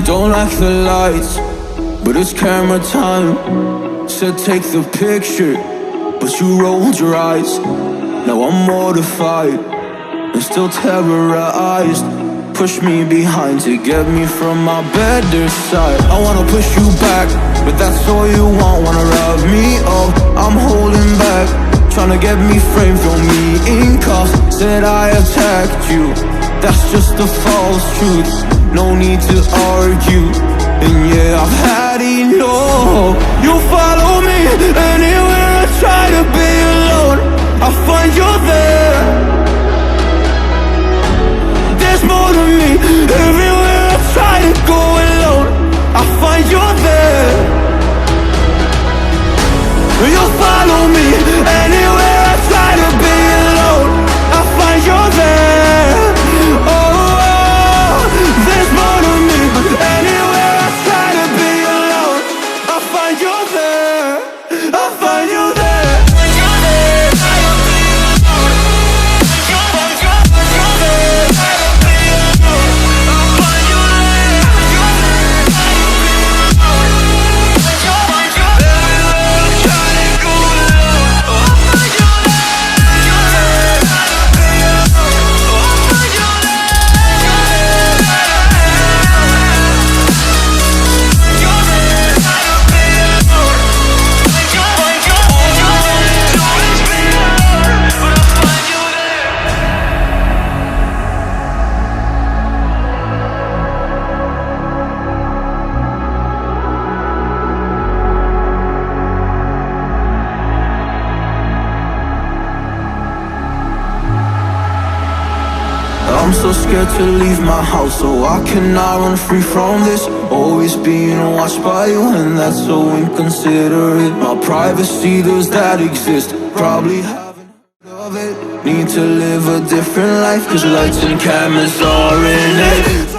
You don't like the lights, but it's camera time. Said take the picture, but you rolled your eyes. Now I'm mortified and still terrorized. Push me behind to get me from my better side. I wanna push you back, but that's all you want. Wanna rub me up, I'm holding back. Tryna get me framed, throw me in cuffs. Said I attacked you, that's just a false truth. No need to argue, and yeah, I've had enough. You follow me anywhere I try to be alone, I find you there. There's more to me, everywhere I try to go alone, I find you there. You follow me anywhere I try to be alone, I find you there. Oh, there's more to me, anywhere I try to be alone, I find you there. I find you there. I'm so scared to leave my house, so I cannot run free from this. Always being watched by you, and that's so inconsiderate. My privacy, does that exist? Probably haven't heard of it. Need to live a different life, cause lights and cameras are in it.